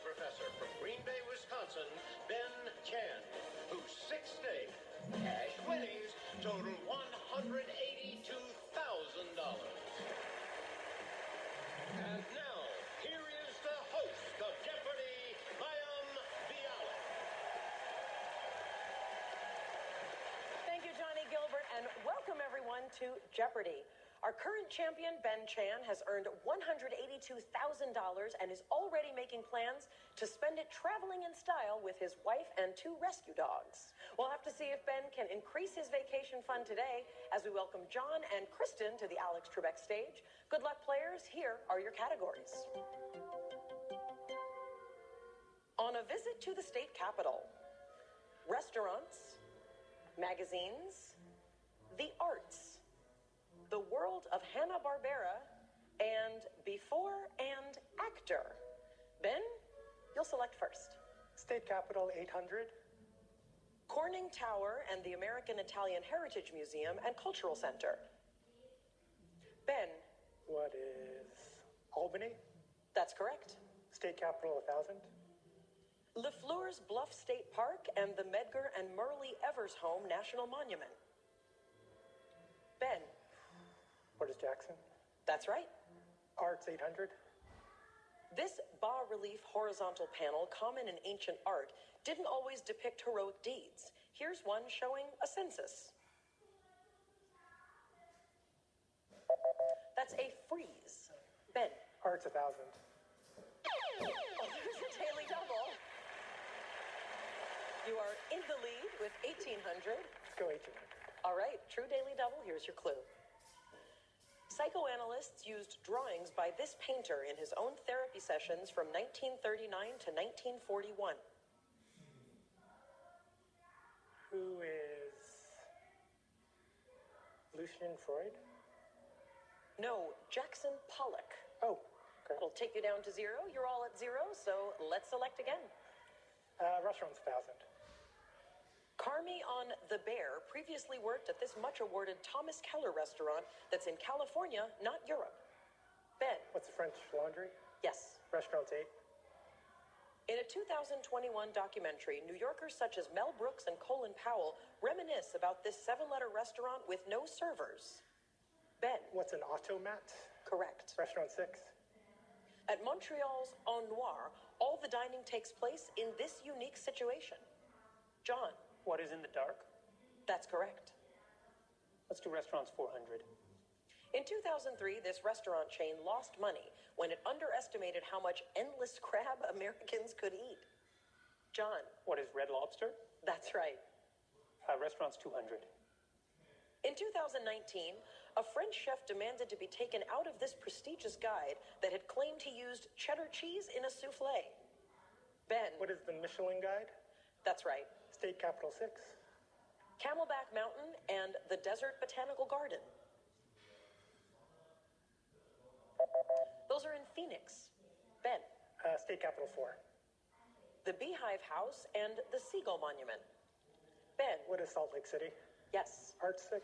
professor from Green Bay, Wisconsin, Ben Chan, whose six-day cash winnings total $182,000. And now, here is the host of Jeopardy, Mayim Bialik. Thank you, Johnny Gilbert, and welcome everyone to Jeopardy! Our current champion, Ben Chan, has earned $182,000 and is already making plans to spend it traveling in style with his wife and 2 rescue dogs. We'll have to see if Ben can increase his vacation fund today as we welcome John and Kristen to the Alex Trebek stage. Good luck, players. Here are your categories. On a visit to the state capitol, restaurants, magazines, the arts, the world of Hanna-Barbera, and before and actor. Ben, you'll select first. State Capitol 800. Corning Tower and the American Italian Heritage Museum and Cultural Center. Ben. What is Albany? That's correct. State Capitol 1000. LeFleur's Bluff State Park and the Medgar and Murley Evers Home National Monument. Ben. What is Jackson? That's right. Arts 800. This bas-relief horizontal panel, common in ancient art, didn't always depict heroic deeds. Here's one showing a census. That's a frieze. Ben. Arts 1000. Oh, there's a daily double. You are in the lead with 1,800. Let's go 1800. All right, true daily double. Here's your clue. Psychoanalysts used drawings by this painter in his own therapy sessions from 1939 to 1941. Who is Lucian Freud? No, Jackson Pollock. Oh, okay. It'll take you down to 0. You're all at 0, so let's select again. Restaurants 1000. Carmi on the Bear previously worked at this much-awarded Thomas Keller restaurant that's in California, not Europe. Ben. What's the French Laundry? Yes. Restaurants 8. In a 2021 documentary, New Yorkers such as Mel Brooks and Colin Powell reminisce about this 7-letter restaurant with no servers. Ben. What's an automat? Correct. Restaurant 6. At Montreal's En Noir, all the dining takes place in this unique situation. John. What is in the dark? That's correct. Let's do restaurants 400. In 2003, this restaurant chain lost money when it underestimated how much endless crab Americans could eat. John. What is Red Lobster? That's right. Restaurants 200. In 2019, a French chef demanded to be taken out of this prestigious guide that had claimed he used cheddar cheese in a souffle. Ben. What is the Michelin Guide? That's right. State Capitol 6. Camelback Mountain and the Desert Botanical Garden. Those are in Phoenix. Ben. State Capitol 4. The Beehive House and the Seagull Monument. Ben. What is Salt Lake City? Yes. Arts 6.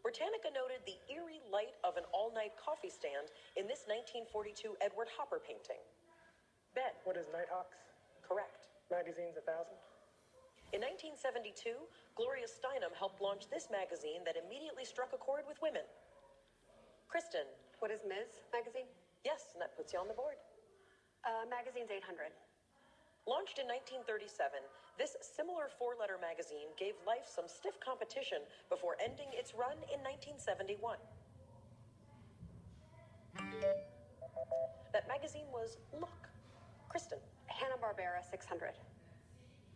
Britannica noted the eerie light of an all-night coffee stand in this 1942 Edward Hopper painting. Ben. What is Nighthawks? Correct. Magazines 1000. In 1972, Gloria Steinem helped launch this magazine that immediately struck a chord with women. Kristen. What is Ms. magazine? Yes, and that puts you on the board. Magazines 800. Launched in 1937, this similar 4-letter magazine gave Life some stiff competition before ending its run in 1971. That magazine was Look. Kristen. Hanna-Barbera 600.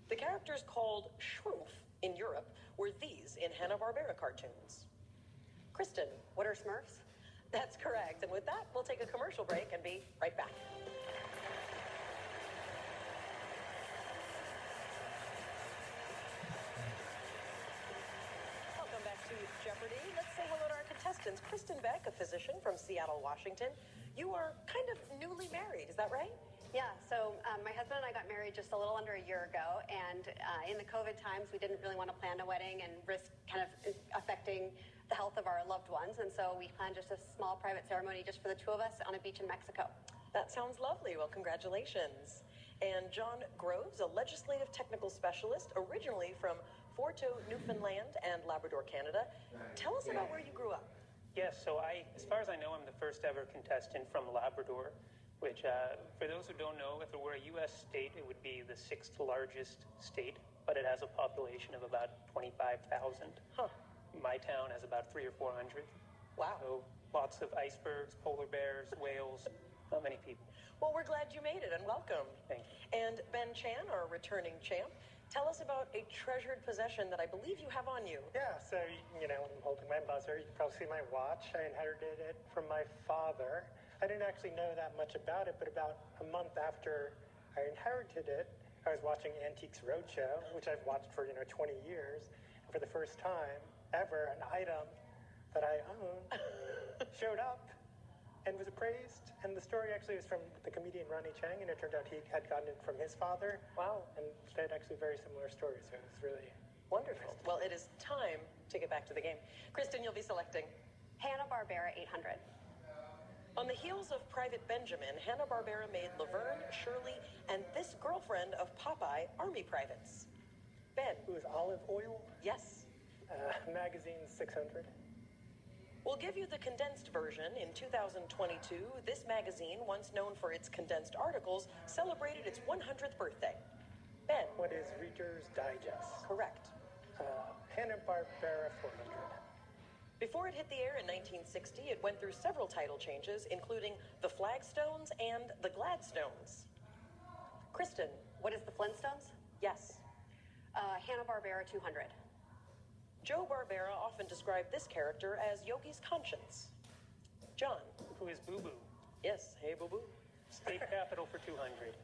The characters called Schrumpf in Europe were these in Hanna-Barbera cartoons. Kristen. What are Smurfs? That's correct. And with that, we'll take a commercial break and be right back. Welcome back to Jeopardy! Let's say hello to our contestants. Kristen Beck, a physician from Seattle, Washington. You are kind of newly married, is that right? Yeah, so my husband and I got married just a little under a year ago, and in the COVID times, we didn't really want to plan a wedding and risk kind of affecting the health of our loved ones, and so we planned just a small private ceremony just for the two of us on a beach in Mexico. That sounds lovely. Well, congratulations. And John Groves, a legislative technical specialist, originally from Forto, Newfoundland and Labrador, Canada. Tell us about where you grew up. Yes, so as far as I know, I'm the first ever contestant from Labrador, which, for those who don't know, if it were a U.S. state, it would be the 6th largest state, but it has a population of about 25,000. Huh. My town has about 300 or 400. Wow. So lots of icebergs, polar bears, whales, not many people. Well, we're glad you made it, and welcome. Thank you. And Ben Chan, our returning champ, tell us about a treasured possession that I believe you have on you. Yeah, so, when I'm holding my buzzer, you can probably see my watch. I inherited it from my father. I didn't actually know that much about it, but about a month after I inherited it, I was watching Antiques Roadshow, which I've watched for, 20 years. And for the first time ever, an item that I own showed up and was appraised. And the story actually was from the comedian Ronnie Chang, and it turned out he had gotten it from his father. Wow. And they had actually very similar stories, so it was really Wonderful. Well, it is time to get back to the game. Kristen, you'll be selecting. Hanna-Barbera 800. On the heels of Private Benjamin, Hanna-Barbera made Laverne, Shirley, and this girlfriend of Popeye Army privates. Ben. It was olive oil. Yes. Magazine 600. We'll give you the condensed version. In 2022, this magazine, once known for its condensed articles, celebrated its 100th birthday. Ben. What is Reader's Digest? Correct. Hanna-Barbera 400. Before it hit the air in 1960, it went through several title changes, including the Flagstones and the Gladstones. Kristen. What is the Flintstones? Yes. Hanna-Barbera 200. Joe Barbera often described this character as Yogi's conscience. John. Who is Boo Boo? Yes, hey boo-boo. State capital for 200.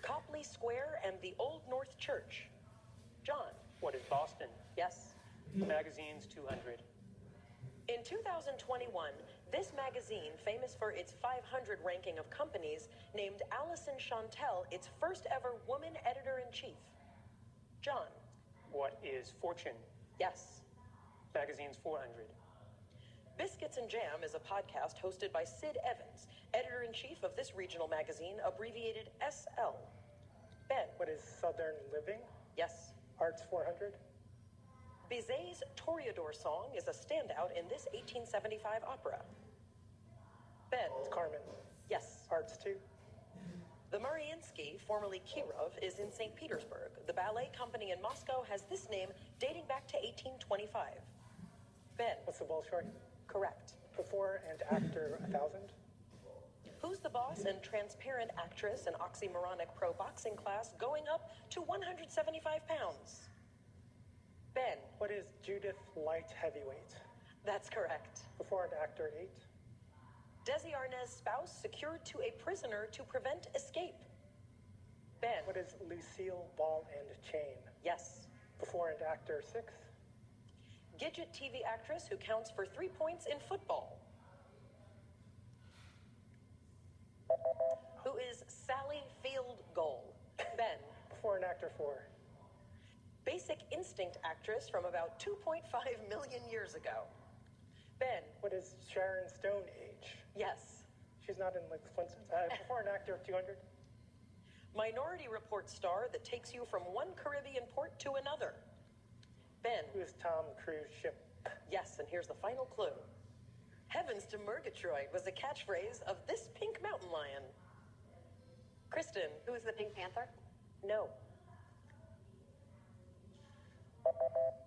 Copley Square and the Old North Church. John. What is Boston? Yes. Magazines 200. In 2021, this magazine, famous for its 500 ranking of companies, named Alison Chantel its first ever woman editor-in-chief. John. What is Fortune? Yes. Magazines 400. Biscuits and Jam is a podcast hosted by Sid Evans, editor-in-chief of this regional magazine, abbreviated SL. Ben. What is Southern Living? Yes. Arts 400. Bizet's Toreador song is a standout in this 1875 opera. Ben. It's Carmen. Yes. Arts 2. The Mariinsky, formerly Kirov, is in St. Petersburg. The ballet company in Moscow has this name dating back to 1825. Ben. What's the Bolshoi? Correct. Before and after 1000. Who's the boss and transparent actress in oxymoronic pro boxing class going up to 175 pounds? Ben. What is Judith Light Heavyweight? That's correct. Before and after 8. Desi Arnaz's spouse secured to a prisoner to prevent escape. Ben. What is Lucille Ball and Chain? Yes. Before and after 6. Gidget TV actress who counts for 3 points in football. Who is Sally Field Goal? Ben. Before and after 4. Basic Instinct actress from about 2.5 million years ago. Ben. What is Sharon Stone age? Yes. She's not in like Flintstones. Before and after 200. Minority Report star that takes you from one Caribbean port to another. Ben. Who is Tom Cruise ship? Yes, and here's the final clue. Heavens to Murgatroyd was a catchphrase of this pink mountain lion. Kristen. Who is the Pink Panther? No.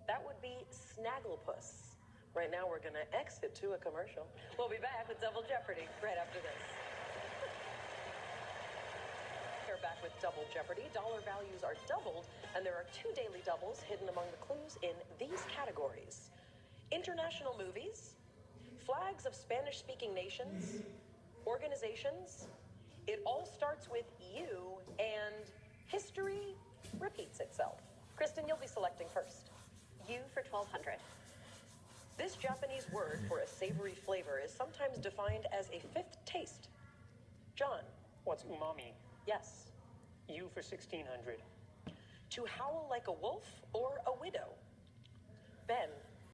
That would be Snagglepuss. Right now we're going to exit to a commercial. We'll be back with Double Jeopardy right after this. We're back with Double Jeopardy. Dollar values are doubled, and there are 2 daily doubles hidden among the clues in these categories. International movies, flags of Spanish-speaking nations, organizations, it all starts with U, and history repeats itself. Kristen, you'll be selecting first. U for 1200. This Japanese word for a savory flavor is sometimes defined as a fifth taste. John. What's umami? Yes. U for 1600. To howl like a wolf or a widow. Ben.